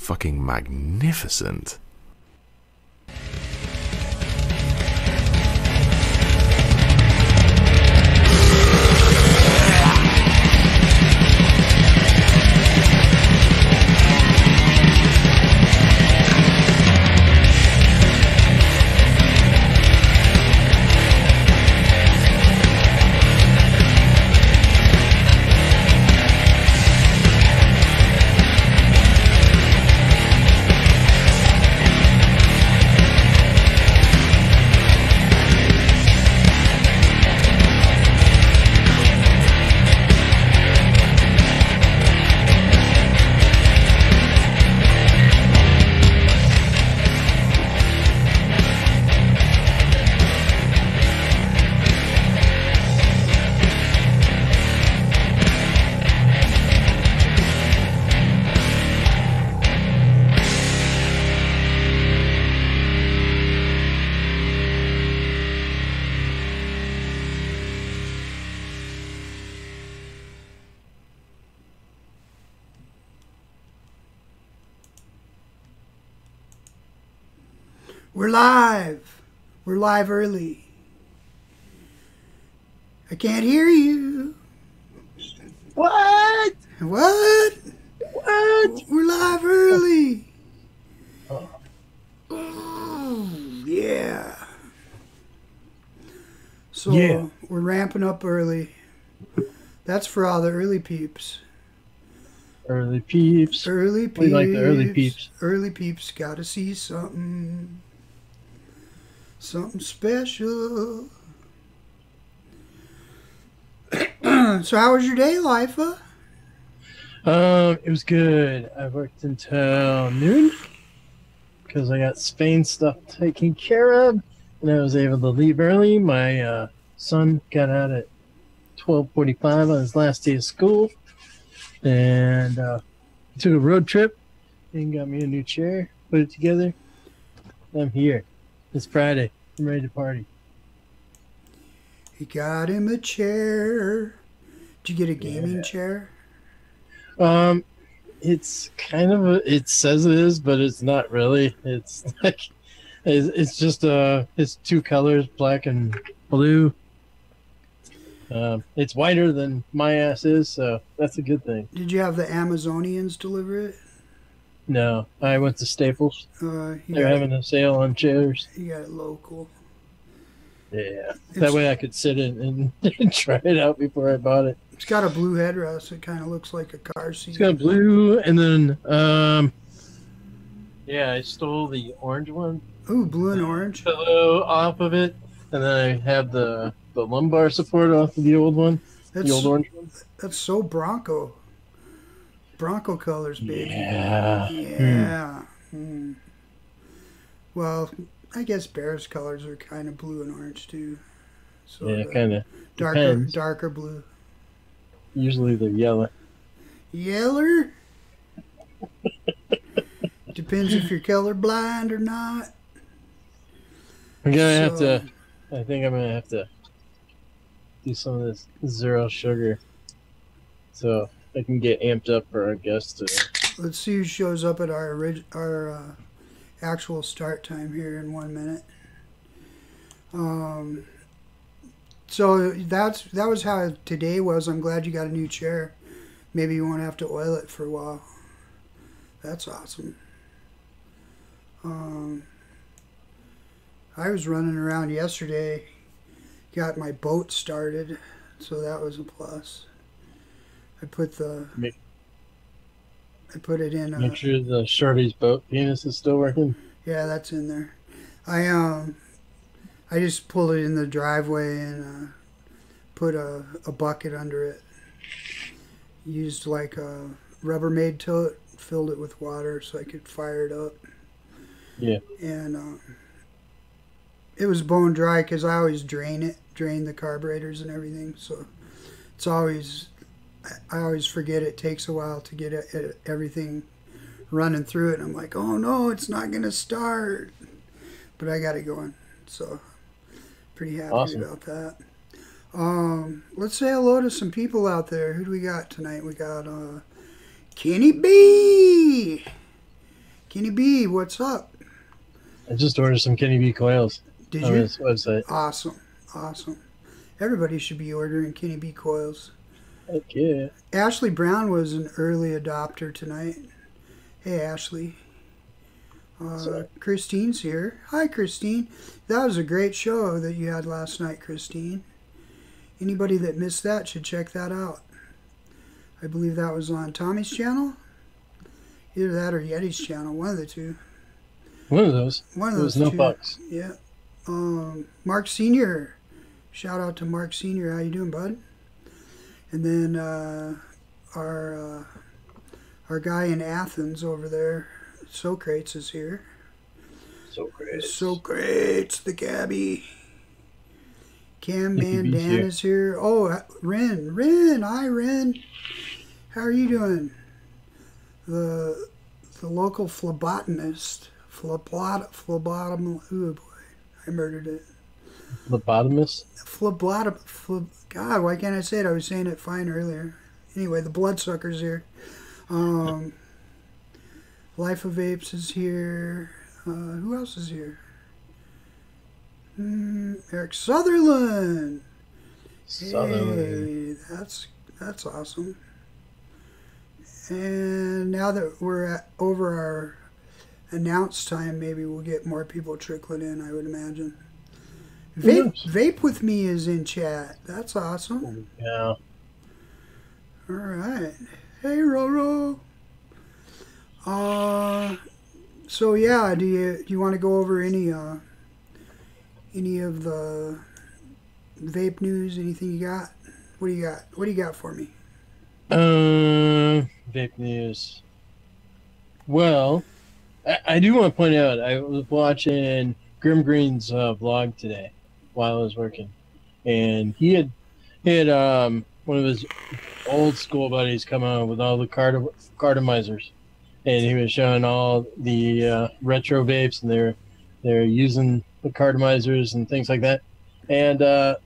fucking magnificent. We're live. We're live early. I can't hear you. What? What? What? We're live early. Oh. Oh, yeah. So Yeah. we're ramping up early. That's for all the early peeps. Early peeps. Early peeps. We like the early peeps. Early peeps gotta see something. Something special. So how was your day, Lifa? It was good. I worked until noon because I got Spain stuff taken care of, and I was able to leave early. My son got out at 12:45 on his last day of school, and took a road trip and got me a new chair, put it together. I'm here. It's Friday. I'm ready to party. He got him a chair. Did you get a gaming chair? It's kind of it says it is, but it's not really. It's like it's just it's two colors, black and blue. It's whiter than my ass is, so that's a good thing. Did you have the Amazonians deliver it? No, I went to Staples. They're having a sale on chairs. You got it local. Yeah, that way I could sit in and try it out before I bought it. It's got a blue headrest. It kind of looks like a car seat. It's got blue, and then yeah, I stole the orange one. Ooh, blue and orange. Pillow off of it, and then I have the lumbar support off of the old one, the old orange one. That's so Bronco. Bronco colors, baby. Yeah. Yeah. Mm. Well, I guess Bears colors are kind of blue and orange too. So Yeah, kind of. darker blue. Usually they're yellow. Yeller? Depends if you're colorblind or not. I'm gonna have to. I think I'm gonna have to do some of this zero sugar, so I can get amped up for our guests today. Let's see who shows up at our actual start time here in 1 minute. So that was how today was. I'm glad you got a new chair. Maybe you won't have to oil it for a while. That's awesome. I was running around yesterday, got my boat started, so that was a plus. I put it in. Make sure the Shorty's boat penis is still working. Yeah, that's in there. I just pulled it in the driveway and put a bucket under it. Used like a Rubbermaid tote, filled it with water so I could fire it up. Yeah. And it was bone dry because I always drain the carburetors and everything. So it's always, I always forget it takes a while to get everything running through it. And I'm like, oh no, it's not going to start. But I got it going. So pretty happy about that. Let's say hello to some people out there. Who do we got tonight? We got Kenny B. Kenny B, what's up? I just ordered some Kenny B coils Did on you? his website. Awesome. Awesome. Everybody should be ordering Kenny B coils. Heck yeah. Ashley Brown was an early adopter tonight. Hey, Ashley. Christine's here. Hi, Christine. That was a great show that you had last night, Christine. Anybody that missed that should check that out. I believe that was on Tommy's channel. Either that or Yeti's channel. One of the two. One of those. One of There those was no two. bucks. Yeah. Mark Sr. Shout out to Mark Sr. How you doing, bud? And then our guy in Athens over there, Socrates, is here. Socrates, the cabbie. Cam Man Dan is here. Oh, Ren. Hi, Ren. How are you doing? The local phlebotomist. Phlebotom. Oh, boy. I murdered it. Phlebotomist? God, why can't I say it? I was saying it fine earlier. Anyway, the bloodsucker's here. Life of Apes is here. Who else is here? Eric Sutherland. Hey, that's awesome. And now that we're over our announce time, maybe we'll get more people trickling in, I would imagine. Vape with me is in chat. That's awesome. Yeah. All right. Hey, RoRo. So yeah, do you want to go over any of the vape news? Anything you got? What do you got? What do you got for me? Vape news. Well, I do want to point out I was watching Grim Green's vlog today while I was working, and he had one of his old school buddies come on with all the cartomizers, and he was showing all the retro vapes, and they're using the cartomizers and things like that. And I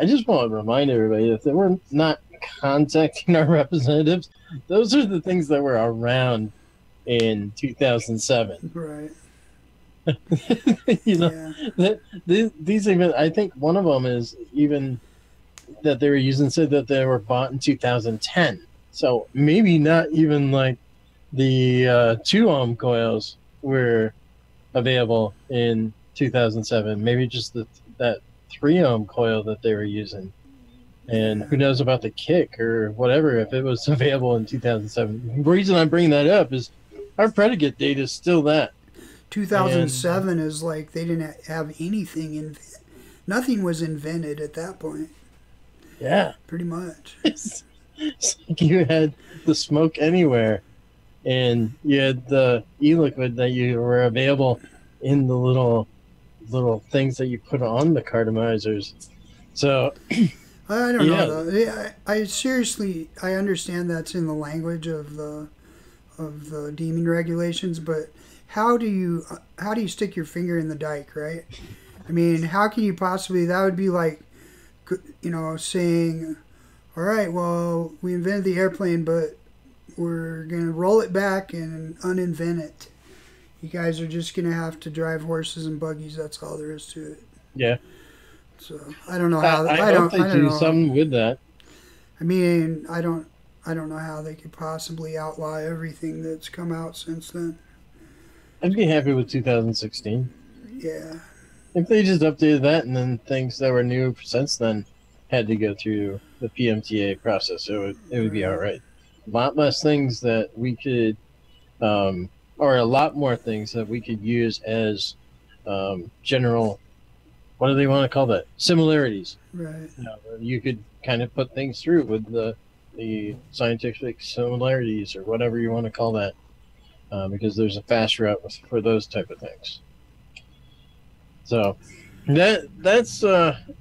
just want to remind everybody that we're not contacting our representatives. Those are the things that were around in 2007. Right. You know, these even, I think one of them is even that they were using, said that they were bought in 2010. So maybe not even like the 2 ohm coils were available in 2007. Maybe just that 3 ohm coil that they were using. And who knows about the kick or whatever, if it was available in 2007. The reason I'm bringing that up is our predicate date is still that. 2007 is like they didn't have anything. Nothing was invented at that point. Yeah. Pretty much. It's like you had the smoke anywhere, and you had the e-liquid that you were available in the little things that you put on the cartomizers. So I don't know though. I seriously, I understand that's in the language of the deeming regulations, but how do you stick your finger in the dike, right? I mean, how can you possibly? That would be like, you know, saying, all right, well, we invented the airplane, but we're gonna roll it back and uninvent it. You guys are just gonna have to drive horses and buggies. That's all there is to it. yeah. So I don't know how. I hope they do something with that. I mean, I don't know how they could possibly outlaw everything that's come out since then. I'd be happy with 2016. Yeah. If they just updated that, and then things that were new since then had to go through the PMTA process, it would be all right. A lot less things that we could, or a lot more things that we could use as general. What do they want to call that? Similarities. Right. You know, you could kind of put things through with the scientific similarities or whatever you want to call that, because there's a fast route for those type of things. So that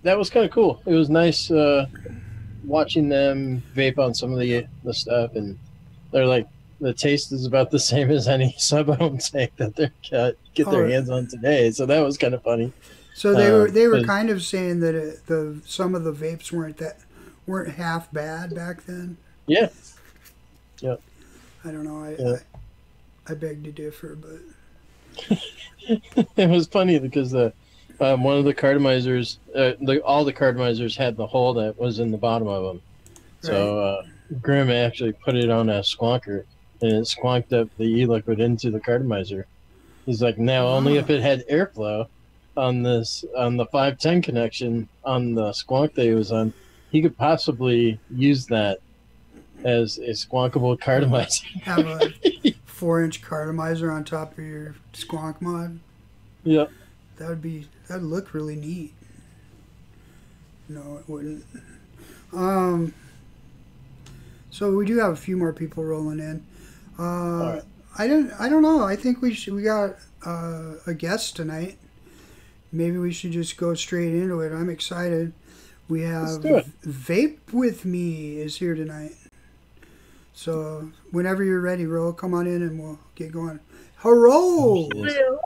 was kind of cool. It was nice watching them vape on some of the stuff, and they're like, the taste is about the same as any sub-ohm tank that they get their hands on today. So that was kind of funny. So they were kind of saying that some of the vapes weren't half bad back then. Yeah. Yeah. I don't know. I beg to differ, but It was funny because one of the cartomizers, all the cartomizers had the hole that was in the bottom of them. So Grim actually put it on a squonker, and it squonked up the e-liquid into the cartomizer. He's like, now only if it had airflow on the 510 connection on the squonk that he was on, he could possibly use that as a squonkable cartomizer. Have a 4-inch cartomizer on top of your squonk mod. Yep. That'd look really neat. No, it wouldn't. So we do have a few more people rolling in. Right. I don't know. I think we got a guest tonight. Maybe we should just go straight into it. I'm excited. We have Vape with me is here tonight. So whenever you're ready, Ro, come on in and we'll get going. Hello. Hello.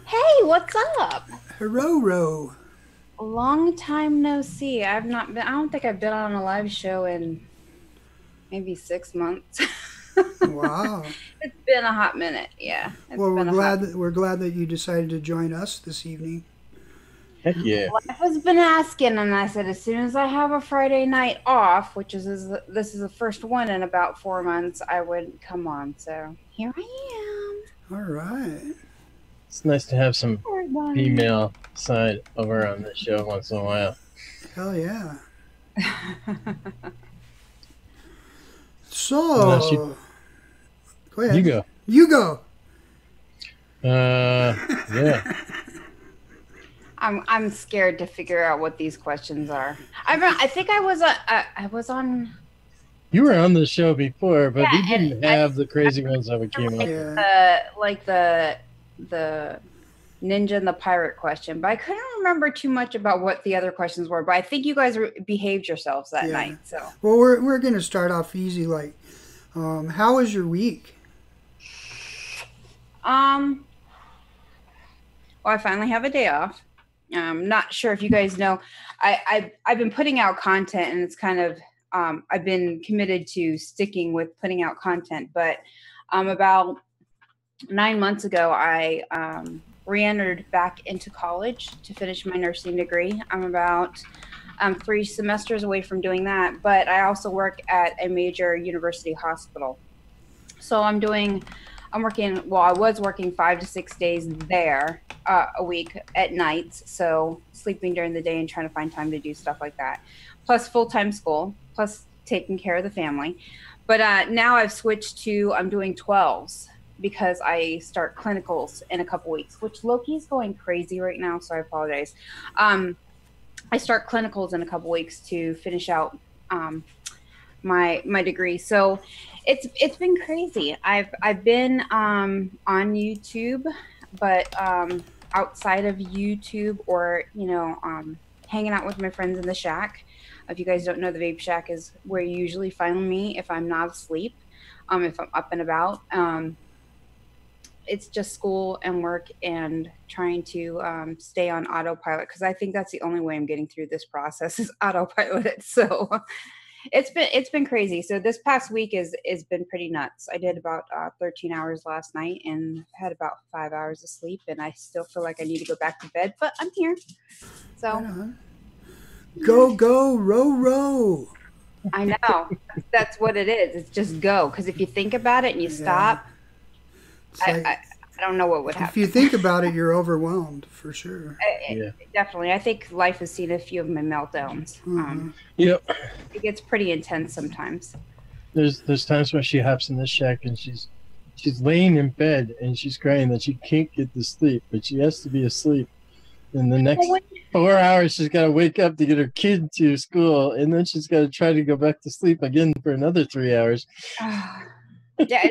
Hey, what's up? Hello, Ro. Long time no see. I don't think I've been on a live show in maybe 6 months. Wow. It's been a hot minute. Yeah. Well, we're glad that you decided to join us this evening. Heck yeah. Life has been asking, and I said as soon as I have a Friday night off, which is this is the first one in about 4 months, I would come on. So here I All right. It's nice to have some am. female side over on the show once in a while. Hell yeah. So, go ahead. You go. Yeah. I'm scared to figure out what these questions are. I think I was on. You were on the show before, but Yeah, we didn't have the crazy ones that came up. Yeah. The ninja and the pirate question, but I couldn't remember too much about what the other questions were. But I think you guys behaved yourselves that night. So well, we're gonna start off easy. Like, how was your week? Well, I finally have a day off. Not sure if you guys know, I've been putting out content, and it's kind of I've been committed to sticking with putting out content. But about 9 months ago, I re-entered back into college to finish my nursing degree. I'm about 3 semesters away from doing that, but I also work at a major university hospital. So I was working 5 to 6 days there a week at nights. So sleeping during the day and trying to find time to do stuff like that, plus full-time school, plus taking care of the family. But now I've switched to, I'm doing 12s because I start clinicals in a couple weeks, which Loki's going crazy right now. So I apologize. I start clinicals in a couple weeks to finish out my degree. So it's been crazy. I've been on YouTube, but outside of YouTube, or hanging out with my friends in the shack. If you guys don't know, the Vape Shack is where you usually find me if I'm not asleep, if I'm up and about. It's just school and work and trying to stay on autopilot, because I think that's the only way I'm getting through this process is autopilot. So it's been crazy. So this past week is been pretty nuts. I did about 13 hours last night and had about 5 hours of sleep, and I still feel like I need to go back to bed, but I'm here. So go RoRo. I know that's what it is. It's just go, because if you think about it and you stop, like, I don't know what would happen. If you think about it, you're overwhelmed for sure. Definitely. I think life has seen a few of my meltdowns. Yep. It gets pretty intense sometimes. There's times when she hops in the shack and she's laying in bed and she's crying that she can't get to sleep, but she has to be asleep. In the next 4 hours, she's got to wake up to get her kid to school, and then she's got to try to go back to sleep again for another 3 hours. Yeah.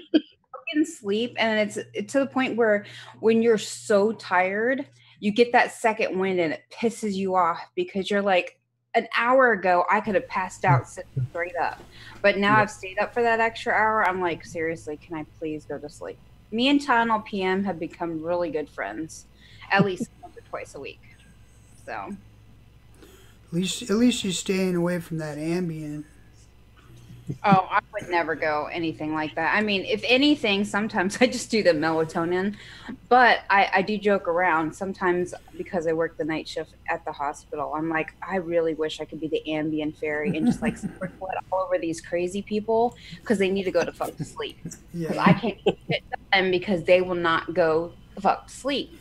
In sleep, and it's to the point where when you're so tired, you get that second wind and it pisses you off, because you're like, an hour ago I could have passed out sitting straight up, but now I've stayed up for that extra hour. I'm like, seriously, can I please go to sleep? Me and Tylenol PM have become really good friends, at least once or twice a week. So at least she's staying away from that Ambien. Oh, I would never go anything like that. I mean, if anything, sometimes I just do the melatonin, but I do joke around sometimes because I work the night shift at the hospital. I'm like, I really wish I could be the Ambien fairy and just like sprinkle it all over these crazy people because they need to go to fuck to sleep. Because I can't get it done because they will not go the fuck to sleep.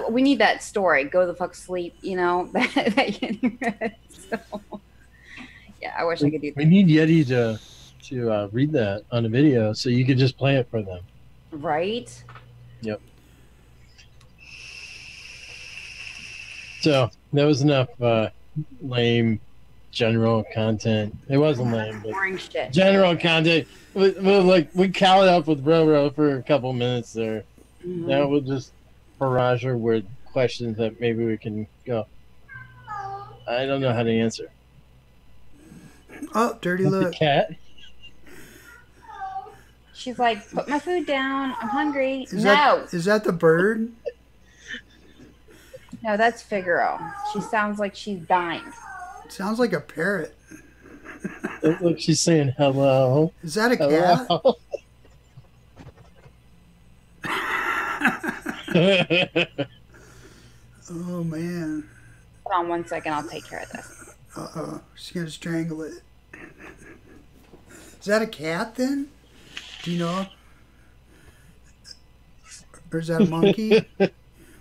We need that story, go the fuck to sleep, you know, so, yeah, I wish I could do that. We need Yeti to read that on a video so you could just play it for them. Right? Yep. So that was enough lame general content. It wasn't lame, but Boring shit. general content. We cowed up with RoRo for a couple minutes there. Mhm. Now we'll just barrage her with questions that maybe we can go. I don't know how to answer. Oh, dirty The look. cat. She's like, put my food down. I'm hungry. Is No, that the bird? no, that's Figaro. She sounds like she's dying. It sounds like a parrot. Look, she's saying hello. Is that a cat? Hello. Oh man. Hold on 1 second. I'll take care of this. Uh-oh. She's gonna strangle it. Is that a cat then? Do you know? Or is that a monkey?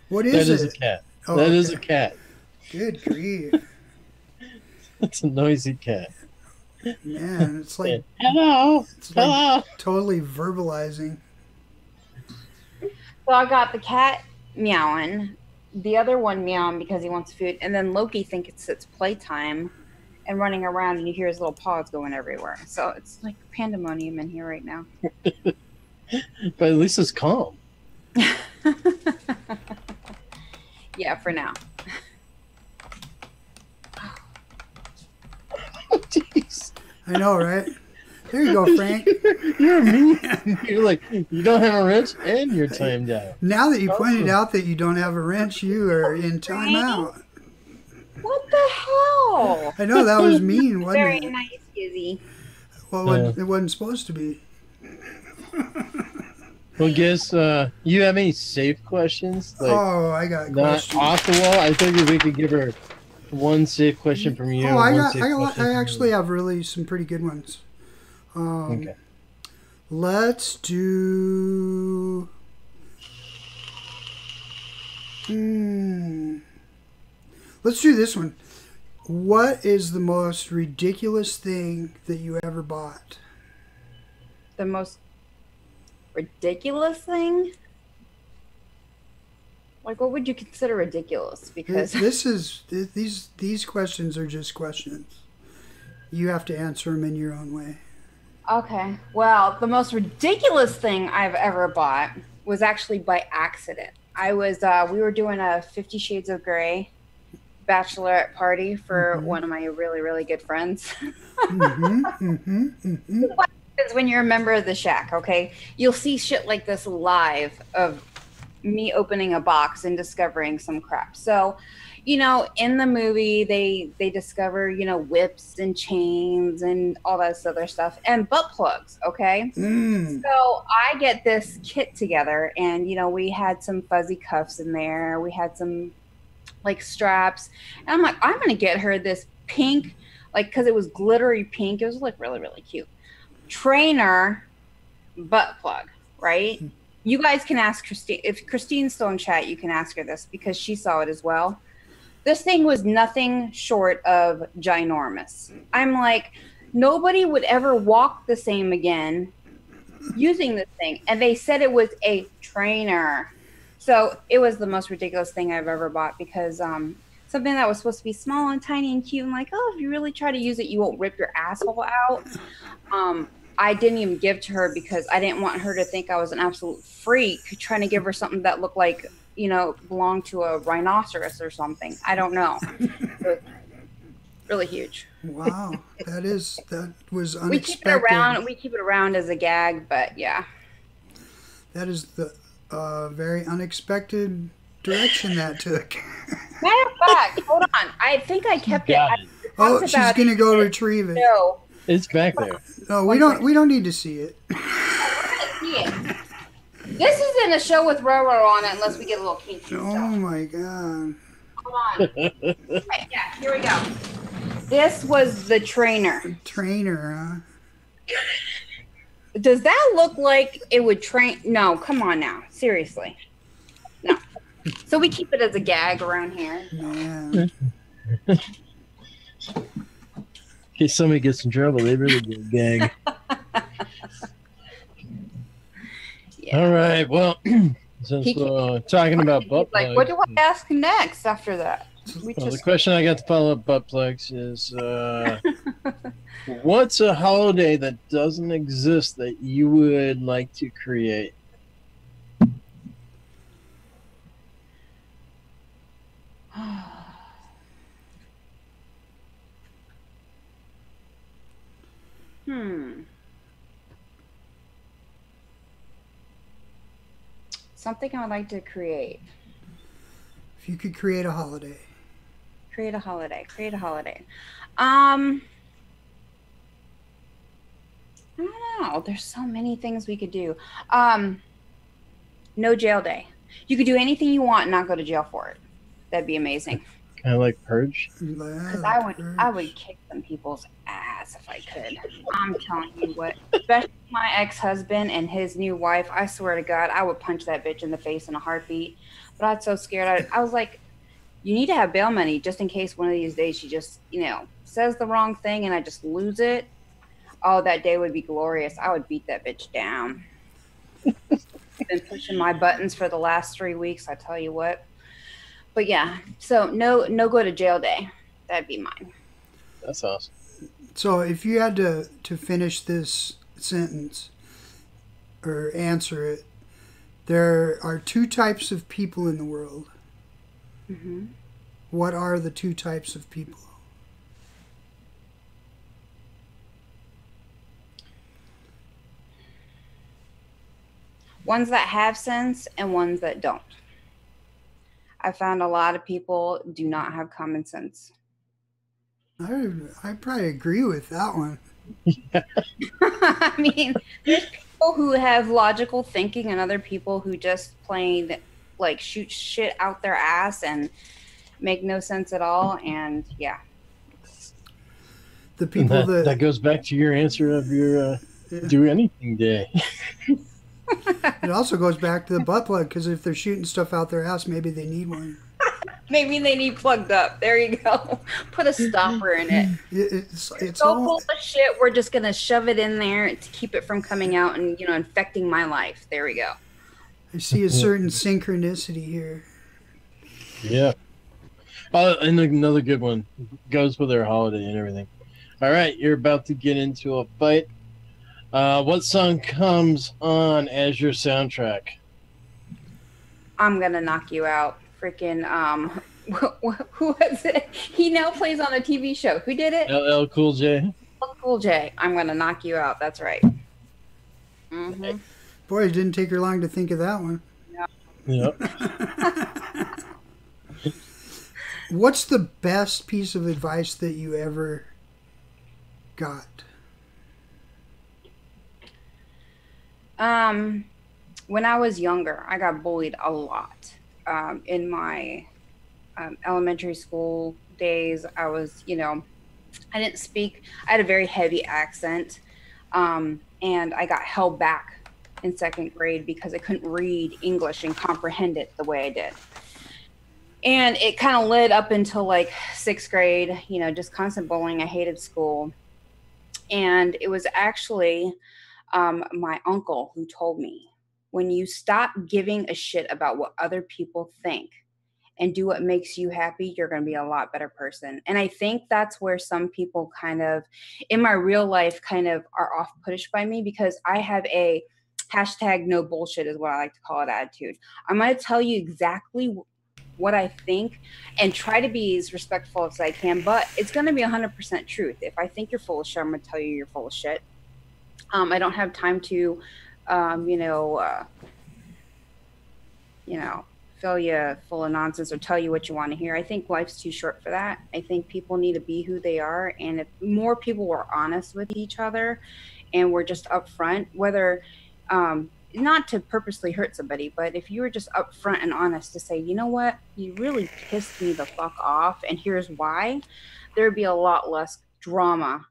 What is That is it? a cat. Oh, That is a okay. cat. Good grief. It's a noisy cat. Man, it's like Hello. it's like Hello. totally verbalizing. So I got the cat meowing, the other one meowing because he wants food, and then Loki thinks it's playtime and running around, and you hear his little paws going everywhere. So it's like pandemonium in here right now. But at least it's calm. Yeah, for now. Jeez. I know, right? There you go, Frank. You're mean. You're like, you don't have a wrench and you're timed out. Now that you pointed out that you don't have a wrench, you are in timeout. What the hell? I know that was mean, wasn't Very it? nice, Gizzy. Well, it wasn't supposed to be. Well, guess you have any safe questions? Like, Oh, I got not questions. off the wall? I figured we could give her one safe question from you. Oh, and one safe question I from actually me. have really some pretty good ones. Okay. Let's do. Let's do this one. What is the most ridiculous thing that you ever bought? The most ridiculous thing? Like, what would you consider ridiculous? Because These questions are just questions. You have to answer them in your own way. okay, well, the most ridiculous thing I've ever bought was actually by accident. I was we were doing a 50 Shades of Grey bachelorette party for one of my really, really good friends. It's when you're a member of the Shack, okay? You'll see shit like this live of me opening a box and discovering some crap. So, you know, in the movie, they discover, you know, whips and chains and all that other stuff and butt plugs, okay? So I get this kit together and, you know, we had some fuzzy cuffs in there. We had some like straps. And I'm like, I'm going to get her this pink, like, because it was glittery pink. It was like really, really cute. Trainer butt plug, right? You guys can ask Christine. If Christine's still in chat, you can ask her this because she saw it as well. This thing was nothing short of ginormous. I'm like, nobody would ever walk the same again using this thing. And they said it was a trainer. So it was the most ridiculous thing I've ever bought because something that was supposed to be small and tiny and cute and like, oh, if you really try to use it, you won't rip your asshole out. I didn't even give to her because I didn't want her to think I was an absolute freak trying to give her something that looked like, you know, belonged to a rhinoceros or something. I don't know. It was really huge. Wow, that was unexpected. We keep it around as a gag, but yeah. That is the very unexpected direction that took. Matter of fact, hold on. I think I kept it. Got it. Oh, she's gonna go retrieve it. No, It's back there. No, we don't need to see it. Yeah. This isn't a show with RoRo on it unless we get a little kinky Oh stuff. my god. Hold on. Right, yeah, here we go. This was the trainer. Trainer, huh? Does that look like it would train? No, come on now. Seriously. No. So we keep it as a gag around here. Man. In case somebody gets in trouble, they really get a gag. Yeah. All right. Well, since we're talking about butt plugs, like, what do I ask next after that? The question I got to follow up butt plugs is, what's a holiday that doesn't exist that you would like to create? Something I would like to create. If you could create a holiday. Create a holiday. Create a holiday. I don't know. There's so many things we could do. No jail day. You could do anything you want and not go to jail for it. That'd be amazing. Kind of like Purge? Because I would kick some people's ass if I could. I'm telling you what. Especially my ex-husband and his new wife. I swear to God, I would punch that bitch in the face in a heartbeat. But I was so scared. I was like, you need to have bail money just in case one of these days she just, says the wrong thing and I just lose it. Oh, that day would be glorious. I would beat that bitch down. Been pushing my buttons for the last 3 weeks, I tell you what. But yeah, so no go to jail day. That'd be mine. That's awesome. So if you had to finish this sentence or answer it, there are 2 types of people in the world. Mm-hmm. What are the 2 types of people? Ones that have sense and ones that don't. I found a lot of people do not have common sense. I probably agree with that one. I mean, there's people who have logical thinking and other people who just plain like shoot shit out their ass and make no sense at all. And yeah. The people that goes back to your answer of your do anything day. It also goes back to the butt plug, because if they're shooting stuff out their ass, maybe they need one. Maybe they need plugged up. There you go. Put a stopper in it. It's so full of shit. We're just gonna shove it in there to keep it from coming out and infecting my life. There we go. I see a certain synchronicity here. Yeah. And another good one goes with our holiday and everything. All right, you're about to get into a fight. What song comes on as your soundtrack? I'm gonna knock you out. Freaking who was it? He now plays on a TV show. Who did it? LL Cool J. LL Cool J. I'm gonna knock you out. That's right. Mm-hmm. Boy, it didn't take her long to think of that one. Yep. What's the best piece of advice that you ever got? When I was younger, I got bullied a lot. In my elementary school days, I was, I didn't speak. I had a very heavy accent, and I got held back in 2nd grade because I couldn't read English and comprehend it the way I did. And it kind of led up until like 6th grade, just constant bullying. I hated school. And it was actually my uncle who told me, when you stop giving a shit about what other people think and do what makes you happy, you're going to be a lot better person. And I think that's where some people kind of, in my real life, kind of are off-putted by me, because I have a #no bullshit is what I like to call it attitude. I'm going to tell you exactly what I think and try to be as respectful as I can, but it's going to be 100% truth. If I think you're full of shit, I'm going to tell you you're full of shit. I don't have time to, fill you full of nonsense or tell you what you want to hear. I think life's too short for that. I think people need to be who they are. And if more people were honest with each other and were just upfront, whether, not to purposely hurt somebody, but if you were just upfront and honest to say, you know what, you really pissed me the fuck off, and here's why, there'd be a lot less drama,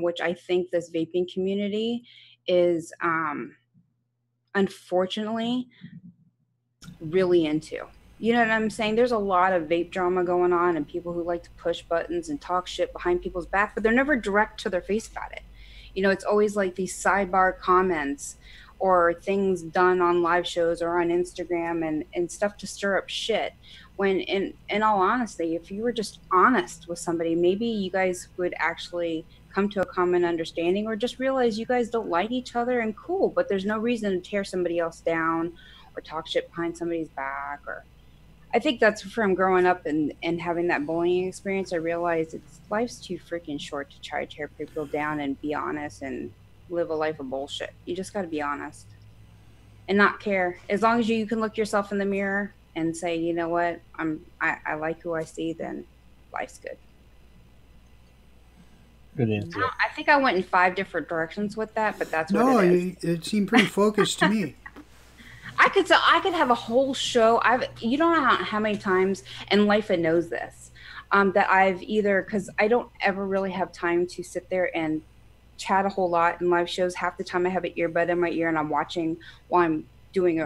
which I think this vaping community is, unfortunately, really into. You know what I'm saying? There's a lot of vape drama going on and people who like to push buttons and talk shit behind people's back, but they're never direct to their face about it. You know, it's always like these sidebar comments or things done on live shows or on Instagram and stuff to stir up shit. When in all honesty, if you were just honest with somebody, maybe you guys would actually come to a common understanding or just realize you guys don't like each other and cool, but there's no reason to tear somebody else down or talk shit behind somebody's back. Or I think that's from growing up and having that bullying experience. I realized life's too freaking short to try to tear people down and be honest and live a life of bullshit. You just got to be honest and not care. As long as you can look yourself in the mirror and say, you know what, I like who I see, then life's good. Good answer. I think I went in 5 different directions with that, but that's what it is. It seemed pretty focused to me. I could have a whole show. You don't know how many times, and Lifa knows this, that I've either, because I don't ever really have time to sit there and chat a whole lot in live shows. Half the time I have an earbud in my ear and I'm watching while I'm doing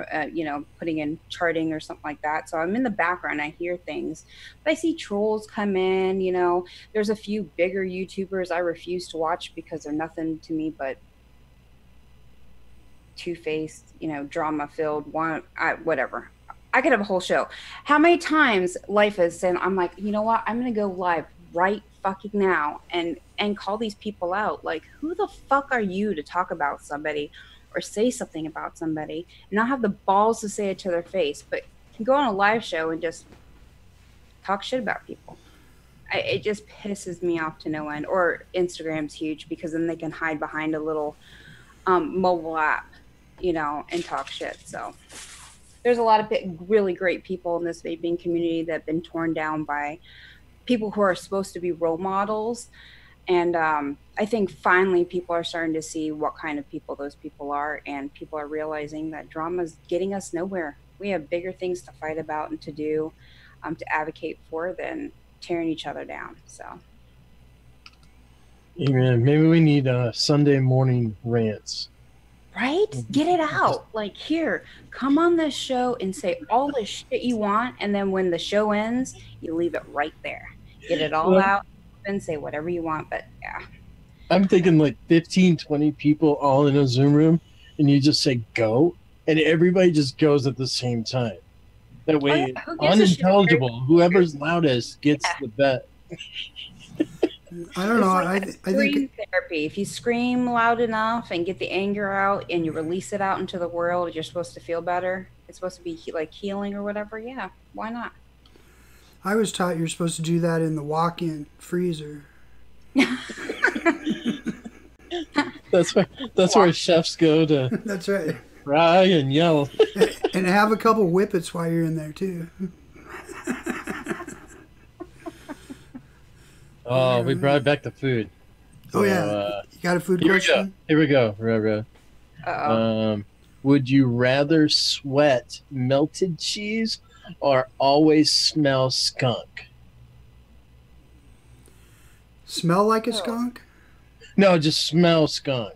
putting in charting or something like that. So I'm in the background, I hear things, but I see trolls come in. You know, there's a few bigger YouTubers I refuse to watch because they're nothing to me but two-faced, drama filled whatever. I could have a whole show. How many times life is saying, I'm like, you know what, I'm gonna go live right fucking now and call these people out. Like, who the fuck are you to talk about somebody or say something about somebody and not have the balls to say it to their face, but can go on a live show and just talk shit about people? It just pisses me off to no end. Or Instagram's huge because then they can hide behind a little mobile app, and talk shit. So there's a lot of really great people in this vaping community that have been torn down by people who are supposed to be role models. And I think finally people are starting to see what kind of people those people are, and people are realizing that drama is getting us nowhere. We have bigger things to fight about and to do, to advocate for, than tearing each other down. So, Amen. Maybe we need Sunday morning rants. Right? Get it out. Like, here, come on this show and say all the shit you want, and then when the show ends, you leave it right there. Get it all out and say whatever you want. But yeah, I'm thinking like 15, 20 people all in a Zoom room, and you just say go, and everybody just goes at the same time. That way, unintelligible, whoever's loudest gets the bet. I don't know. I think therapy. If you scream loud enough and get the anger out and you release it out into the world, you're supposed to feel better. It's supposed to be like healing or whatever. Yeah, why not? I was taught you're supposed to do that in the walk-in freezer. That's where chefs go to. That's right. Cry and yell. And have a couple whippets while you're in there too. Oh, we brought back the food. So, yeah. You got a food question? Here we go. Would you rather sweat melted cheese or always smell skunk? Smell like a skunk? No, just smell skunk.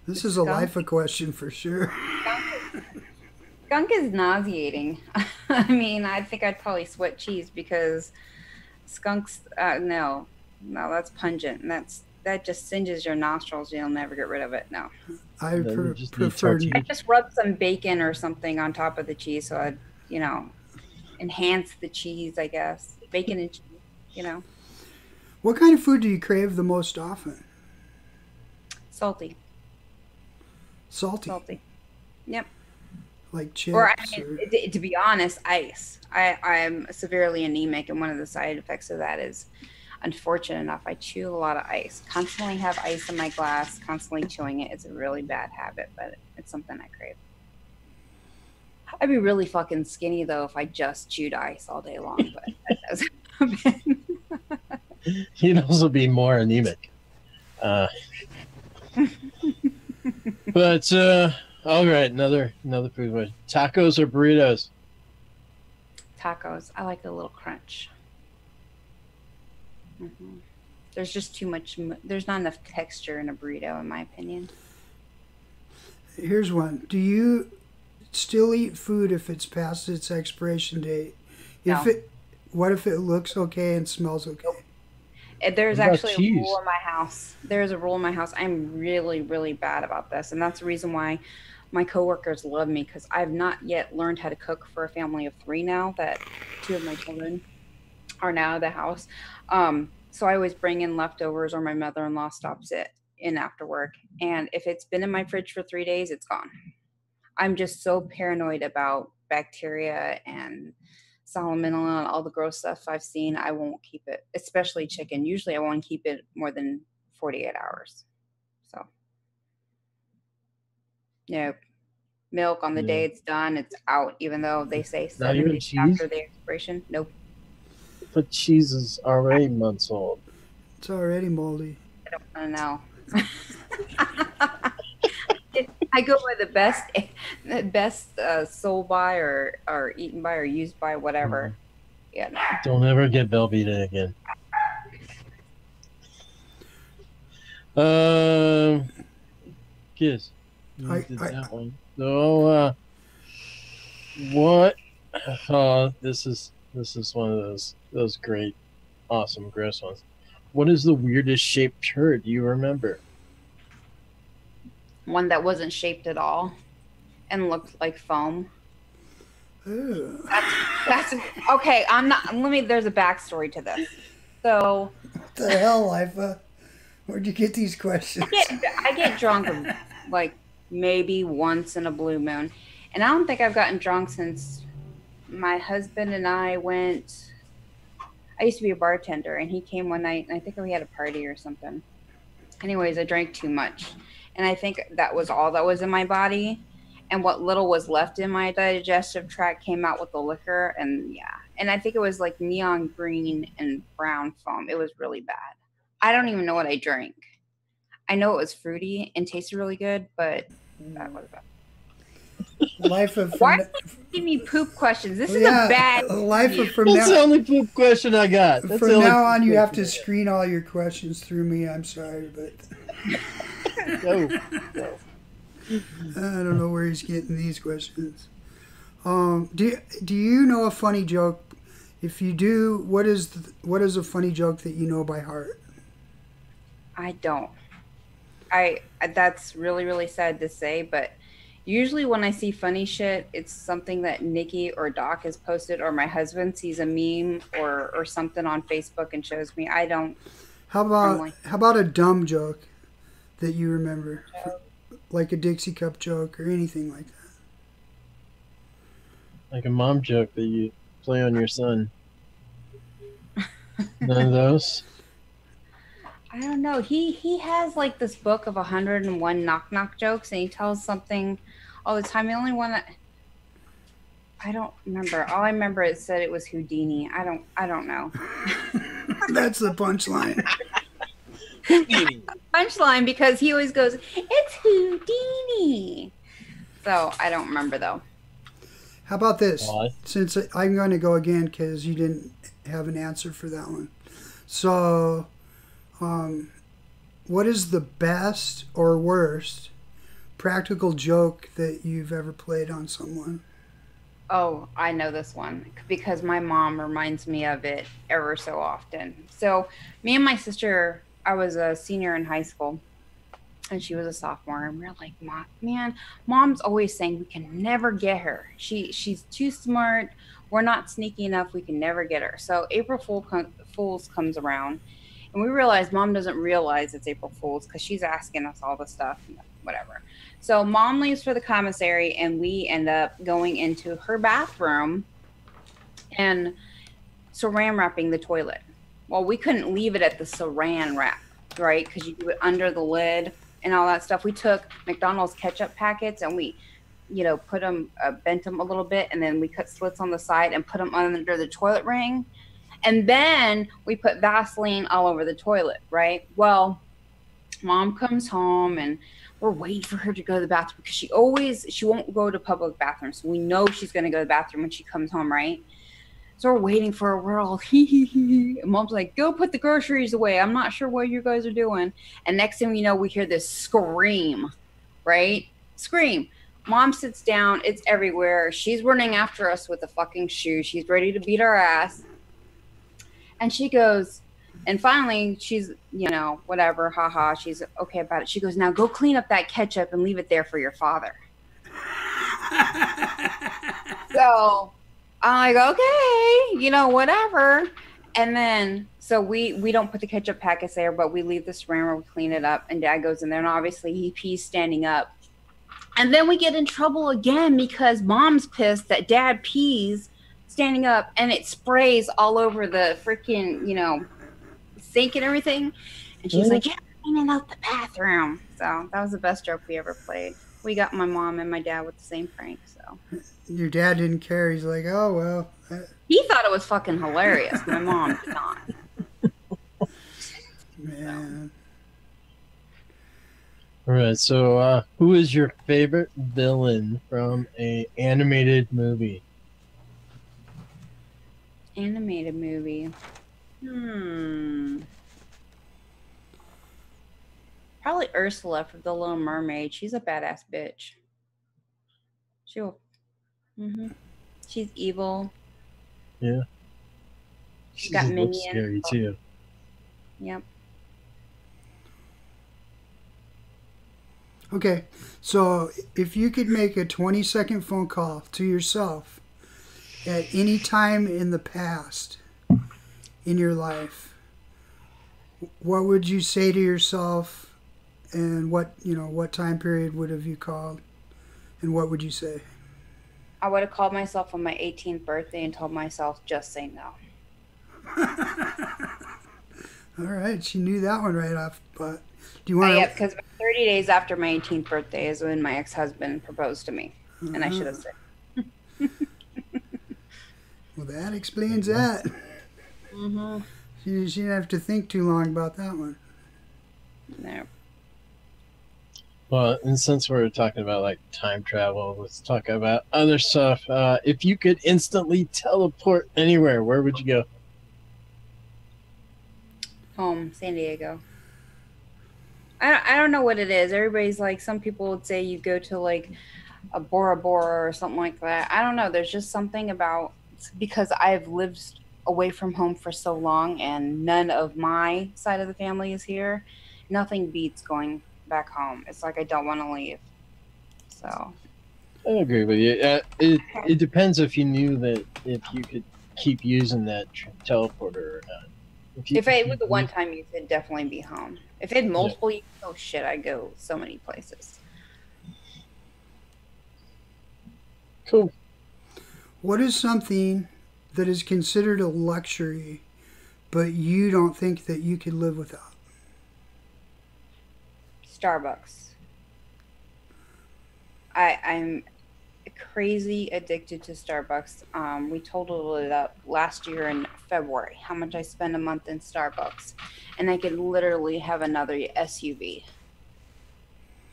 This is a life question for sure. Skunk is nauseating. I mean, I think I'd probably sweat cheese because skunks, no, that's pungent. And that just singes your nostrils. You'll never get rid of it. No. I prefer I just rub some bacon or something on top of the cheese so I'd, enhance the cheese, I guess. Bacon and cheese, What kind of food do you crave the most often? Salty. Salty? Yep. Like chips? Or, to be honest, ice. I'm severely anemic, and one of the side effects of that is, unfortunate enough, I chew a lot of ice. Constantly have ice in my glass, constantly chewing it. It's a really bad habit, but it's something I crave. I'd be really fucking skinny though if I just chewed ice all day long, but that doesn't happen. You'd also be more anemic. But all right, another food question. Tacos or burritos? Tacos. I like a little crunch. There's just too much. There's not enough texture in a burrito, in my opinion. Here's one. Do you still eat food if it's past its expiration date? No. What if it looks okay and smells okay? There's What about actually cheese? a rule in my house. There's a rule in my house. I'm really, really bad about this. And that's the reason why my coworkers love me, because I've not yet learned how to cook for a family of 3 now, that 2 of my children are now out of the house. So I always bring in leftovers, or my mother-in-law stops it in after work. And if it's been in my fridge for 3 days, it's gone. I'm just so paranoid about bacteria and salmonella and all the gross stuff I've seen. I won't keep it, especially chicken. Usually I won't keep it more than 48 hours. So, yeah, milk on the day it's done, it's out, even though they say 7 even days cheese? after the expiration. Nope. But cheese is already months old. It's already moldy. I don't want to know. I go by the best sold by or eaten by or used by, whatever. Yeah. No. Don't ever get Velveeta again. Giz. You did that one. So, what? This is one of those great, awesome, gross ones. What is the weirdest shaped turd you remember? One that wasn't shaped at all and looked like foam. Ew. That's okay. There's a backstory to this. So What the hell, Lifa? Where'd you get these questions? I get drunk like maybe once in a blue moon. And I don't think I've gotten drunk since my husband and I went. I used to be a bartender, and he came one night, and I think we had a party or something. Anyways, I drank too much. And I think that was all that was in my body. And what little was left in my digestive tract came out with the liquor. And yeah. And I think it was like neon green and brown foam. It was really bad. I don't even know what I drank. I know it was fruity and tasted really good, but that was bad. Lifa, Why are you giving me poop questions? This is a bad. Lifa, from That's the only poop question I got. That's the from only now on, poop you have to question screen all your questions through me. I'm sorry, but I got. Go. I don't know where he's getting these questions. Do you know a funny joke? If you do, what is a funny joke that you know by heart? I don't. That's really, really sad to say, but usually when I see funny shit, it's something that Nikki or Doc has posted, or my husband sees a meme or something on Facebook and shows me. I don't. How about a dumb joke that you remember? Like a Dixie Cup joke or anything like that. Like a mom joke that you play on your son. None of those? I don't know. He has like this book of 101 knock jokes, and he tells something all the time. The only one that I don't remember. All I remember it said it was Houdini. I don't know. That's the punchline. Punchline, because he always goes, "It's Houdini." So I don't remember though. How about this? What? Since I'm going to go again because you didn't have an answer for that one. So, what is the best or worst practical joke that you've ever played on someone? Oh, I know this one because my mom reminds me of it ever so often. So me and my sister, I was a senior in high school and she was a sophomore, and we're like, Mom's always saying we can never get her. She's too smart. We're not sneaky enough. We can never get her. So April Fool's comes around, and we realize Mom doesn't realize it's April Fool's because she's asking us all the stuff and whatever. So Mom leaves for the commissary, and we end up going into her bathroom and saran wrapping the toilet. Well, we couldn't leave it at the saran wrap, right? Because you do it under the lid and all that stuff. We took McDonald's ketchup packets and we you know, put them, bent them a little bit, and then we cut slits on the side and put them under the toilet ring. And then we put Vaseline all over the toilet, right? Well, Mom comes home and we're waiting for her to go to the bathroom because she won't go to public bathrooms. So we know she's going to go to the bathroom when she comes home, right? So we're waiting for her. We're all hee hee hee. And Mom's like, go put the groceries away. I'm not sure what you guys are doing. And next thing we know, we hear this scream, right? Scream. Mom sits down. It's everywhere. She's running after us with the fucking shoe. She's ready to beat our ass. And she goes, and finally she's, you know, whatever, haha, she's okay about it. She goes, now go clean up that ketchup and leave it there for your father. So I'm like, okay, you know, whatever. And then, so we don't put the ketchup packets there, but we leave the sprayer, we clean it up, and Dad goes in there, and obviously he pees standing up. And then we get in trouble again because Mom's pissed that Dad pees standing up, and it sprays all over the freaking, you know, sink and everything. And she's like, yeah, cleaning out the bathroom. So that was the best joke we ever played. We got my mom and my dad with the same prank. So your dad didn't care. He's like, oh well. He thought it was fucking hilarious. My mom did not. Man. All right. So, who is your favorite villain from a animated movie? Animated movie. Probably Ursula from The Little Mermaid. She's a badass bitch. She'll. She's evil. Yeah. She's got minions. Scary too. Yep. Okay, so if you could make a 20-second phone call to yourself at any time in the past in your life, what would you say to yourself, and what time period would have you called, and what would you say? I would have called myself on my 18th birthday and told myself, just say no. All right, she knew that one right off, but do you want to... Yeah, because 30 days after my 18th birthday is when my ex-husband proposed to me, and I should have said. Well, that explains that. She didn't have to think too long about that one. No. Well, and since we're talking about like time travel, let's talk about other stuff. If you could instantly teleport anywhere, where would you go? Home, San Diego. I don't know what it is. Everybody's like, some people would say you go to like a Bora Bora or something like that. I don't know. There's just something about, because I've lived away from home for so long and none of my side of the family is here. Nothing beats going back home. It's like I don't want to leave. So I agree with you. It depends if you knew that if you could keep using that teleporter or not. If it was a one-time use, it'd definitely be home. If it had multiple use, oh shit, I'd go so many places. Cool. What is something that is considered a luxury, but you don't think that you could live without? Starbucks. I'm crazy addicted to Starbucks. We totaled it up last year in February, how much I spend a month in Starbucks. And I could literally have another SUV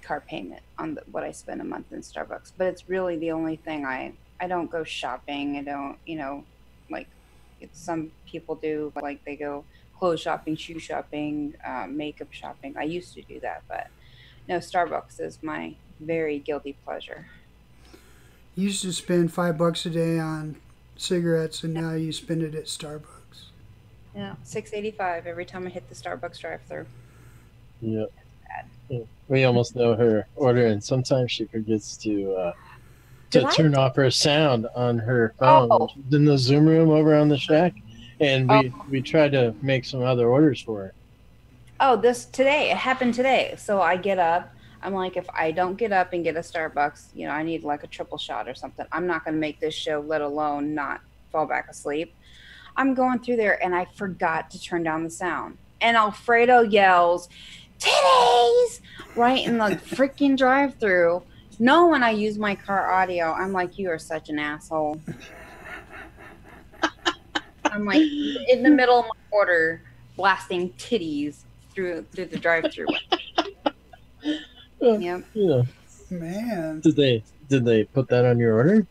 car payment on what I spend a month in Starbucks. But it's really the only thing. I don't go shopping. I don't, like some people do, like they go clothes shopping, shoe shopping, makeup shopping. I used to do that, but no, Starbucks is my very guilty pleasure. You used to spend $5 a day on cigarettes, and now you spend it at Starbucks. Yeah, $6.85 every time I hit the Starbucks drive-thru. Yep. Yeah. We almost know her order, and sometimes she forgets to turn off her sound on her phone. Oh. She's in the Zoom room over on the shack, and we tried to make some other orders for her. Oh, it happened today. So I get up. I'm like, if I don't get up and get a Starbucks, I need like a triple shot or something. I'm not going to make this show, let alone not fall back asleep. I'm going through there and I forgot to turn down the sound. And Alfredo yells, "Titties!" right in the freaking drive-thru. No, when I use my car audio, I'm like, you are such an asshole. I'm like in the middle of my order, blasting titties through the drive-through. Yep. Yeah. Man. Did they put that on your order?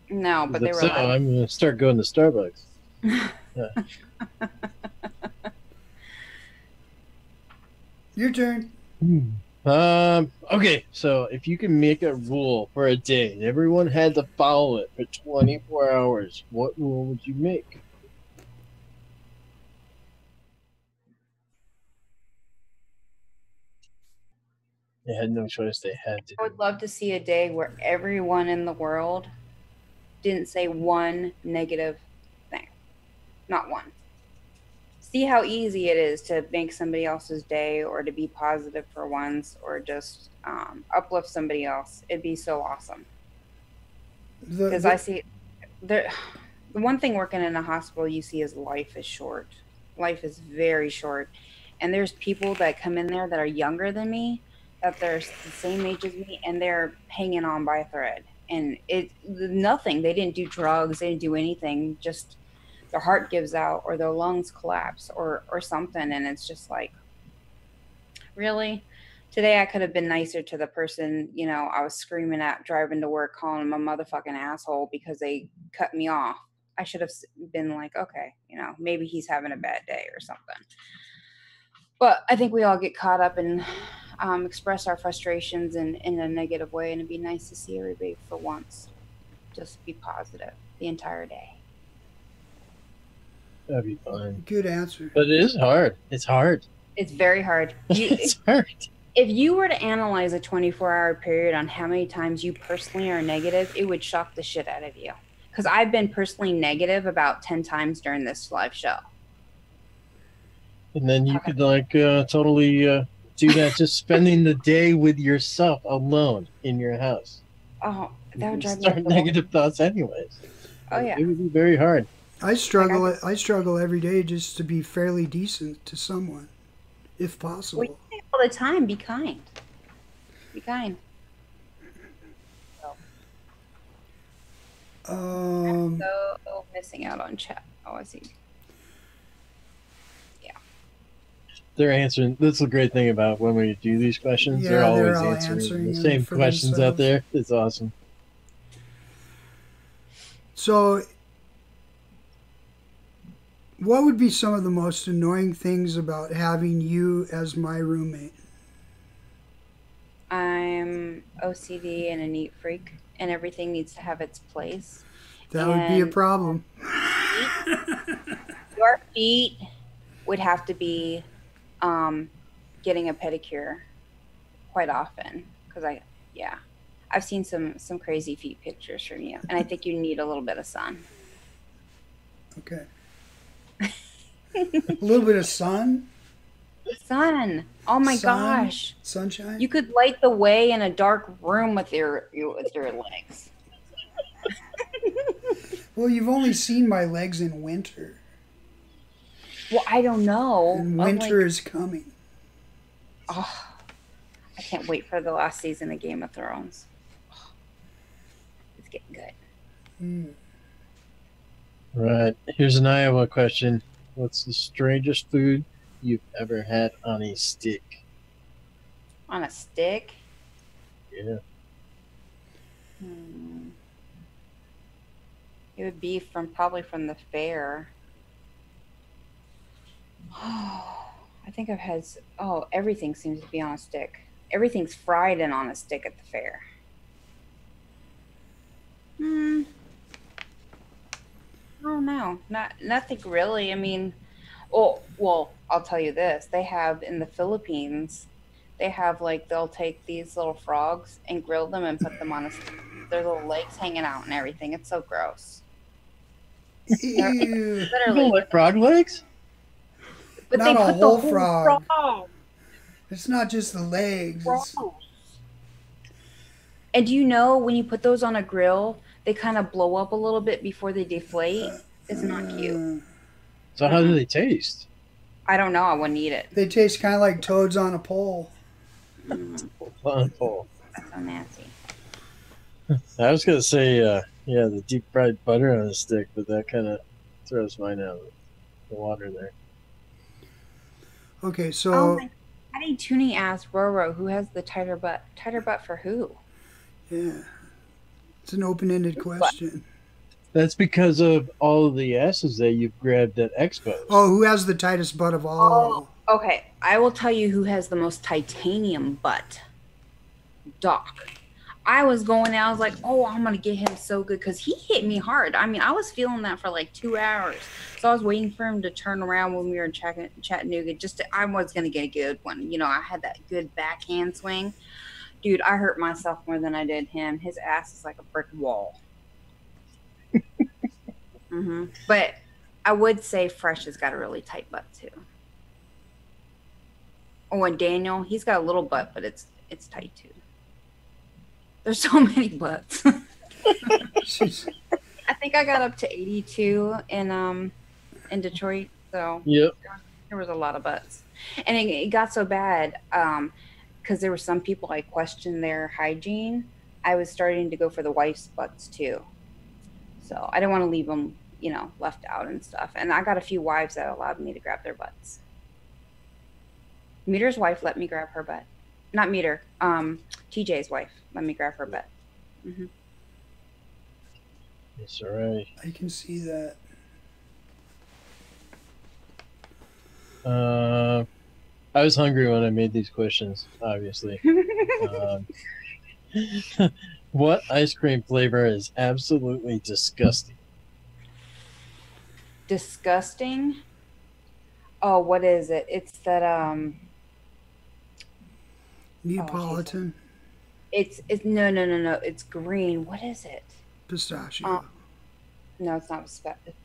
No, but they were So like, I'm gonna start going to Starbucks. Yeah. Your turn. Okay, so if you can make a rule for a day and everyone had to follow it for 24 hours, what rule would you make? They had no choice. They had to. I would love to see a day where everyone in the world didn't say one negative thing. Not one. See how easy it is to make somebody else's day or to be positive for once or just uplift somebody else. It'd be so awesome. Because I see the one thing working in a hospital you see is life is short. Life is very short. And there's people that come in there that are younger than me, that they're the same age as me, and they're hanging on by a thread. And nothing. They didn't do drugs. They didn't do anything. Just their heart gives out or their lungs collapse or something. And it's just like, really? Today I could have been nicer to the person, you know, I was screaming at driving to work, calling them a motherfucking asshole because they cut me off. I should have been like, okay, you know, maybe he's having a bad day or something. But I think we all get caught up and express our frustrations in a negative way, and it'd be nice to see everybody for once just be positive the entire day. That'd be fine. Good answer. But it is hard. It's hard. It's very hard. It's hard. If you were to analyze a 24-hour period on how many times you personally are negative, it would shock the shit out of you. Because I've been personally negative about 10 times during this live show. And then you could like totally do that, just spending the day with yourself alone in your house. Oh, that would drive me start negative thoughts anyways. Oh yeah, it would be very hard. I struggle. I struggle every day just to be fairly decent to someone, if possible. Well, you say it all the time. Be kind. Be kind. I'm so missing out on chat. Oh, I see. Yeah. They're answering. That's the great thing about when we do these questions. Yeah, they're always all answering the same questions themselves. out there. It's awesome. So, what would be some of the most annoying things about having you as my roommate? I'm OCD and a neat freak, and everything needs to have its place. That would be a problem. Your feet would have to be getting a pedicure quite often because I've seen some crazy feet pictures from you, and I think you need a little bit of sun. Okay. A little bit of sun? Sun. Oh my gosh. Sunshine? You could light the way in a dark room with your legs. Well, you've only seen my legs in winter. Well, I don't know. And winter is coming. Oh, I can't wait for the last season of Game of Thrones. Oh, it's getting good. Right. Here's an Iowa question. What's the strangest food you've ever had on a stick? On a stick? Yeah. It would be probably from the fair. Oh, I think I've had. Oh, everything seems to be on a stick. Everything's fried and on a stick at the fair. I don't know. Nothing really. I mean, well, I'll tell you this. They have in the Philippines, they have they'll take these little frogs and grill them and put them on a stick. Their little legs hanging out and everything. It's so gross. Ew. Literally, like frog legs? But not they a put whole the whole frog. It's not just the legs. And do you know when you put those on a grill, they kind of blow up a little bit before they deflate? It's not cute. So how do they taste? I don't know. I wouldn't eat it. They taste kind of like toads on a pole. On a pole. That's so nasty. I was gonna say, yeah, the deep fried butter on a stick, but that kind of throws mine out of the water there. Okay, Oh so my! Patty Tooney asked RoRo who has the tighter butt. Tighter butt for who? yeah, it's an open-ended What? question. That's because of all of the asses that you've grabbed at expos. Oh, who has the tightest butt of Oh, all? okay. I will tell you who has the most titanium butt. Doc. I was going there. I was like, oh, I'm going to get him so good because he hit me hard. I mean, I was feeling that for like 2 hours. So I was waiting for him to turn around when we were in Chattanooga. I was going to get a good one. You know, I had that good backhand swing. Dude, I hurt myself more than I did him. His ass is like a brick wall. But I would say Fresh has got a really tight butt too. Oh, and Daniel, he's got a little butt, but it's tight too. There's so many butts. I think I got up to 82 in Detroit, so Yep. there was a lot of butts, and it got so bad because there were some people I questioned their hygiene. I was starting to go for the wife's butts too, so I didn't want to leave them, you know, left out and stuff. And I got a few wives that allowed me to grab their butts. Meter's wife let me grab her butt. Not Meter, TJ's wife let me grab her butt. That's all right. I can see that. I was hungry when I made these questions, obviously. What ice cream flavor is absolutely disgusting? Disgusting? Oh, what is it? It's that Neapolitan, it's no. It's green. What is it? pistachio. No, it's not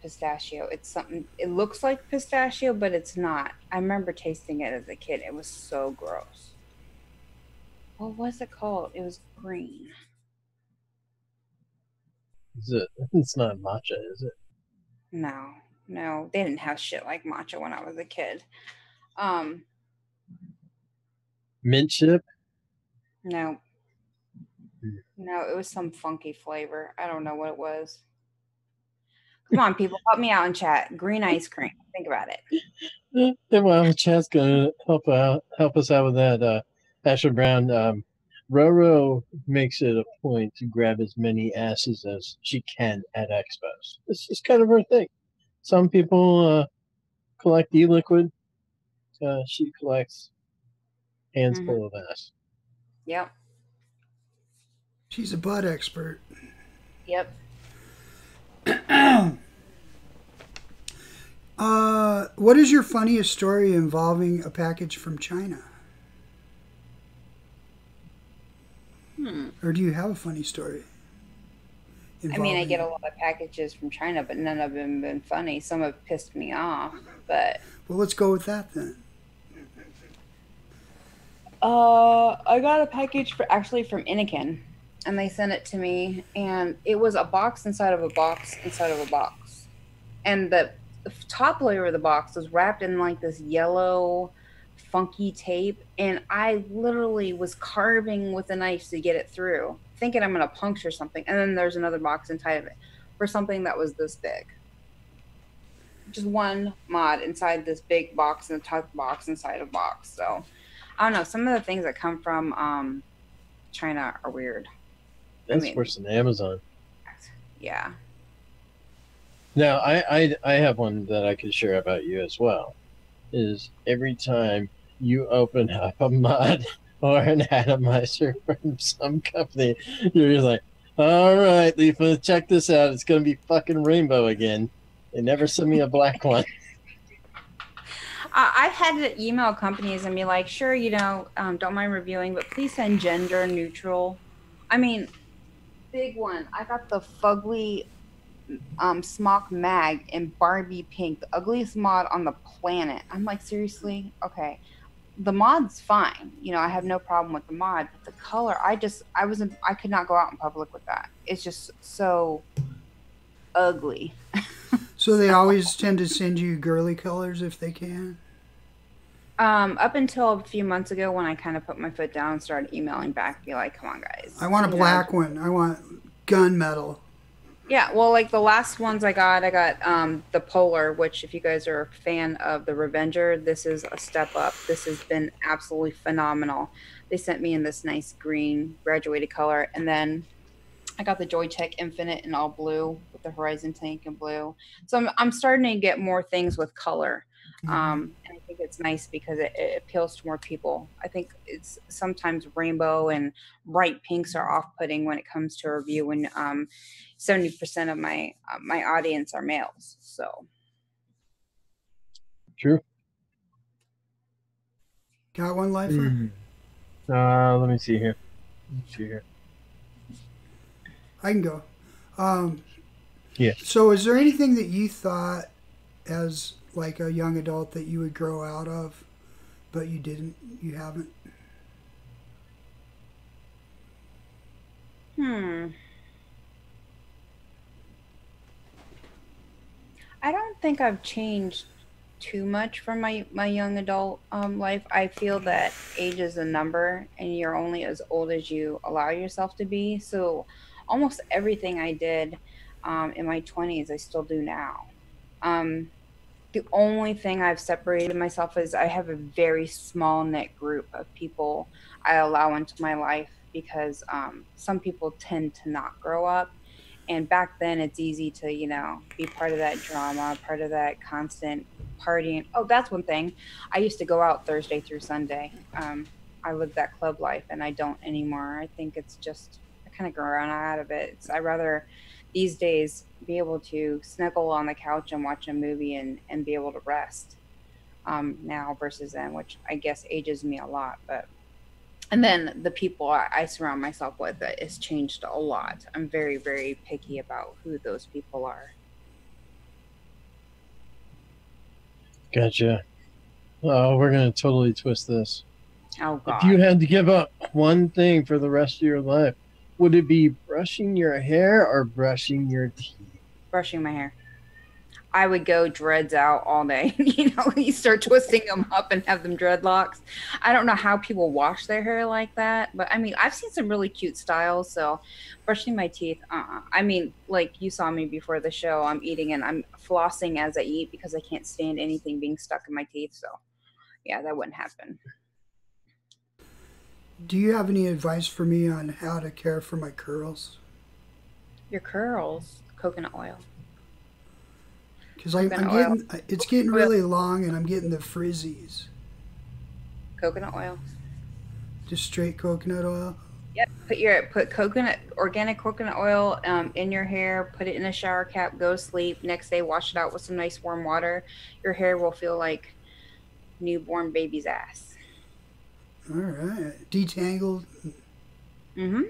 pistachio. It's something. It looks like pistachio, but it's not. I remember tasting it as a kid. It was so gross. What was it called? It was green. Is it? It's not matcha, is it? No, they didn't have shit like matcha when I was a kid. Mint chip? No, it was some funky flavor. I don't know what it was. Come on, people, help me out in chat. Green ice cream. Think about it. Yeah, well, chat's gonna help us out with that. Asher Brown, RoRo makes it a point to grab as many asses as she can at expos. It's just kind of her thing. Some people collect e-liquid. She collects hands full of ass. Yep. She's a butt expert. Yep. What is your funniest story involving a package from China? Or do you have a funny story? I mean, I get a lot of packages from China, but none of them have been funny. Some have pissed me off, but... Well, let's go with that then. I got a package actually from Innikin, and they sent it to me, and it was a box inside of a box inside of a box. And the top layer of the box was wrapped in like this yellow funky tape, and I literally was carving with a knife to get it through, thinking I'm going to puncture something. And then there's another box inside of it for something that was this big. Just one mod inside this big box, and a top box inside a box. So I don't know. Some of the things that come from China are weird. That's worse than Amazon. Yeah. Now, I have one that I could share about you as well. Is every time you open up a mod or an atomizer from some company, you're just like, all right, Leafa, check this out. It's going to be fucking rainbow again. They never send me a black one. I've had to email companies and be like, sure, you know, don't mind reviewing, but please send gender neutral. I mean, big one. I got the Fugly Smock Mag in Barbie pink, the ugliest mod on the planet. I'm like, seriously? Okay. The mod's fine. You know, I have no problem with the mod, but the color, I could not go out in public with that. It's just so ugly. So they always tend to send you girly colors if they can? Up until a few months ago when I kind of put my foot down and started emailing back, be like, come on, guys. I want a black one. I want gunmetal. Yeah, well, like the last ones I got the Polar, which if you guys are a fan of the Revenger, this is a step up. This has been absolutely phenomenal. They sent me in this nice green graduated color, and then I got the Joytech Infinite in all blue with the Horizon tank in blue. So I'm starting to get more things with color. And I think it's nice because it appeals to more people. I think it's sometimes rainbow and bright pinks are off-putting when it comes to a review when 70% of my my audience are males. So True. Got one, Lifer? Let me see here. I can go. Yeah. So is there anything that you thought as like a young adult that you would grow out of, but you didn't? You haven't? I don't think I've changed too much from my young adult life. I feel that age is a number and you're only as old as you allow yourself to be. So almost everything I did in my 20s, I still do now. The only thing I've separated myself is I have a very small knit group of people I allow into my life because some people tend to not grow up. And back then it's easy to, you know, be part of that drama, part of that constant partying. Oh, that's one thing. I used to go out Thursday through Sunday. I lived that club life and I don't anymore. I think it's just, I kind of grown out of it. I rather these days be able to snuggle on the couch and watch a movie and be able to rest now versus then, which I guess ages me a lot. But and then the people I surround myself with has changed a lot. I'm very, very picky about who those people are. Gotcha. Oh, we're going to totally twist this. Oh, God. If you had to give up one thing for the rest of your life, would it be brushing your hair or brushing your teeth? Brushing my hair. I would go dreads out all day. You know, you start twisting them up and have them dreadlocks. I don't know how people wash their hair like that, but I mean, I've seen some really cute styles. So brushing my teeth, I mean, like you saw me before the show, I'm eating and I'm flossing as I eat because I can't stand anything being stuck in my teeth. So yeah, that wouldn't happen. Do you have any advice for me on how to care for my curls? Your curls, coconut oil. Because it's getting really long and I'm getting the frizzies. Coconut oil. Just straight coconut oil? Yep. Put organic coconut oil in your hair, put it in a shower cap, go to sleep. Next day, wash it out with some nice warm water. Your hair will feel like newborn baby's ass. All right. Detangled? Mm-hmm.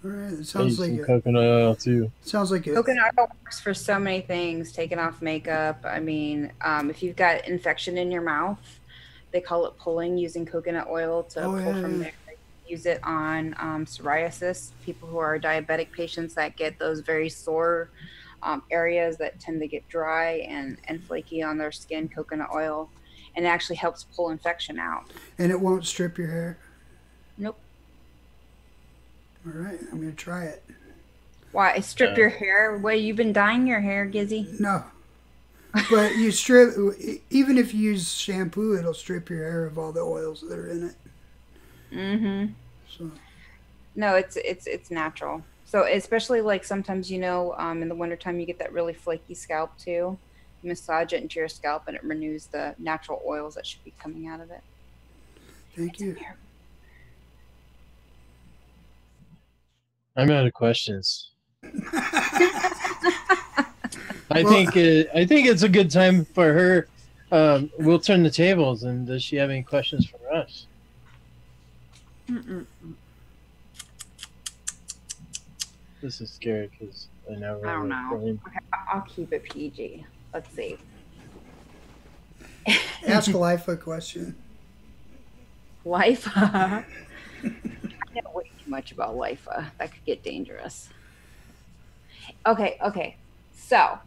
All right. It sounds like coconut oil too. Sounds like it. Coconut oil works for so many things. Taking off makeup. I mean, if you've got infection in your mouth, they call it pulling, using coconut oil to pull from there. Use it on psoriasis. People who are diabetic patients that get those very sore areas that tend to get dry and flaky on their skin. Coconut oil, and it actually helps pull infection out. And it won't strip your hair? Nope. All right, I'm going to try it. Why? Strip your hair? Well, you've been dyeing your hair, Gizzy? No. But you strip, even if you use shampoo, it'll strip your hair of all the oils that are in it. Mm-hmm. So. No, it's natural. So especially like sometimes, you know, in the wintertime, you get that really flaky scalp too. You massage it into your scalp and it renews the natural oils that should be coming out of it. Thank you. I'm out of questions. I think it's a good time for her. We'll turn the tables. And does she have any questions for us? This is scary because I know. I don't know. Okay, I'll keep it PG. Let's see. Ask LIFE question. LIFE? I know way too much about LIFE. That could get dangerous. Okay. So,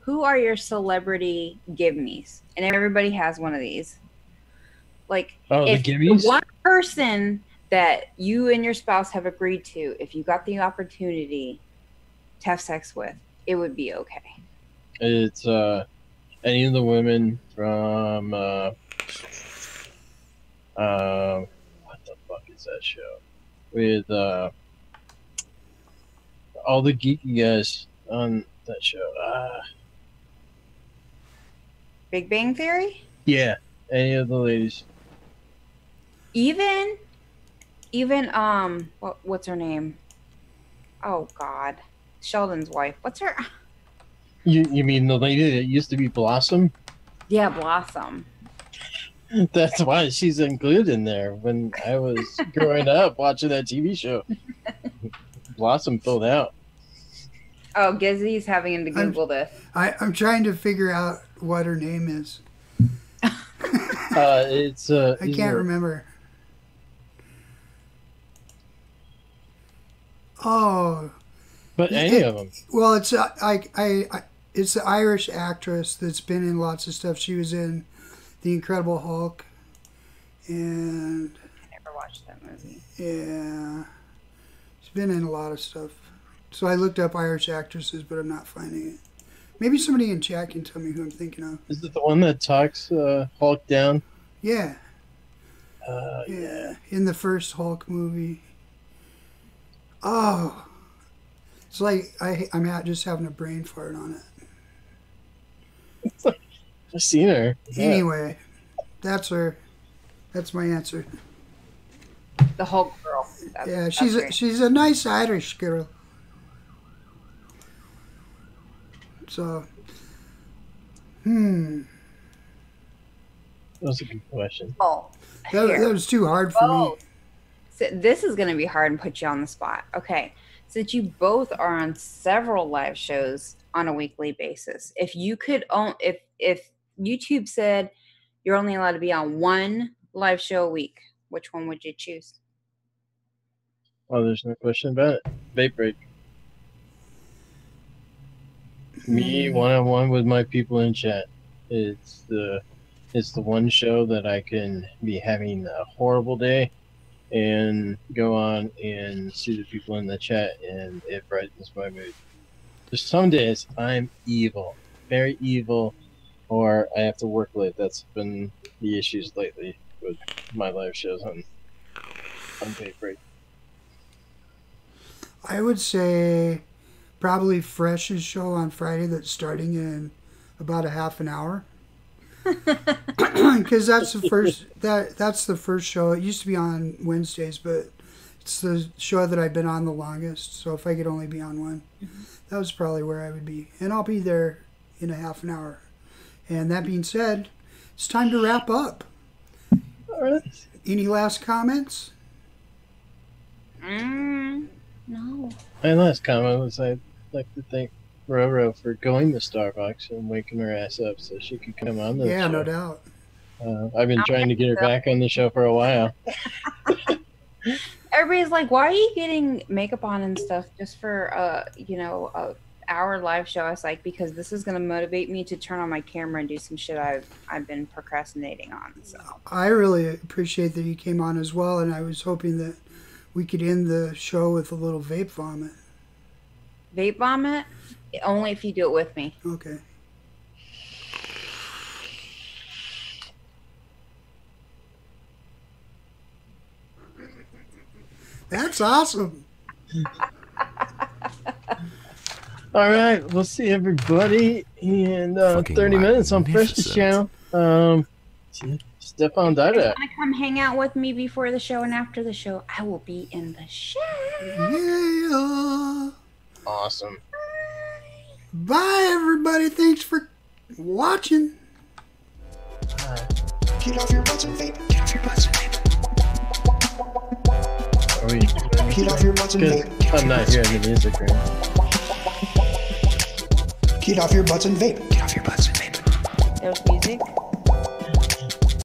who are your celebrity give-me's? And everybody has one of these. Like, if the gimmies? one person that you and your spouse have agreed to, if you got the opportunity to have sex with, it would be okay. It's any of the women from what the fuck is that show? With all the geeky guys on that show. Big Bang Theory? Yeah, any of the ladies. Even what's her name? Oh God, Sheldon's wife. What's her? You mean the lady that used to be Blossom? Yeah, Blossom. That's why she's included in there. When I was growing up watching that TV show, Blossom filled out. Oh, Gizzy's having him to Google this. I'm trying to figure out what her name is. It's I can't remember. Oh, but any of them. Well, it's it's the Irish actress that's been in lots of stuff. She was in The Incredible Hulk, and I never watched that movie. Yeah, she's been in a lot of stuff. So I looked up Irish actresses, but I'm not finding it. Maybe somebody in chat can tell me who I'm thinking of. Is it the one that talks Hulk down? Yeah. Yeah. In the first Hulk movie. Oh. It's like I'm just having a brain fart on it. It's like, I've seen her. Anyway, that's her. That's my answer. The Hulk girl. She's a nice Irish girl. So, That was a good question. Oh, that was too hard for me. So this is going to be hard and put you on the spot. Okay, since you both are on several live shows on a weekly basis, if you could if YouTube said you're only allowed to be on one live show a week, which one would you choose? Oh, there's no question about it. Vape break. Me one-on-one with my people in chat. It's the one show that I can be having a horrible day and go on and see the people in the chat, and it brightens my mood. There's some days I'm evil, very evil, or I have to work late. That's been the issues lately with my live shows on Vape break. I would say probably Fresh's show on Friday that's starting in about a half an hour. Because that's the first show. It used to be on Wednesdays, but it's the show that I've been on the longest. So if I could only be on one, that was probably where I would be. And I'll be there in a half an hour. And that being said, it's time to wrap up. All right. Any last comments? No. My last comment was I'd like to thank RoRo for going to Starbucks and waking her ass up so she could come on the show. No doubt. I've been trying to get her back on the show for a while. Everybody's like, why are you getting makeup on and stuff just for a hour live show? I was like, because this is going to motivate me to turn on my camera and do some shit I've been procrastinating on. So I really appreciate that you came on as well, and I was hoping that we could end the show with a little vape vomit. Vape vomit? Only if you do it with me. Okay. That's awesome. All right, we'll see everybody in 30 minutes on Fresh's channel. Stefan Dada. If you want to come hang out with me before the show and after the show, I will be in the show. Yeah. Awesome. Bye, everybody. Thanks for watching. Get off your butts and vape. Get off your butts and vape. Get off your butts and vape. I'm not hearing the music right. Get off your butts and vape. Get off your butts and vape. There's music.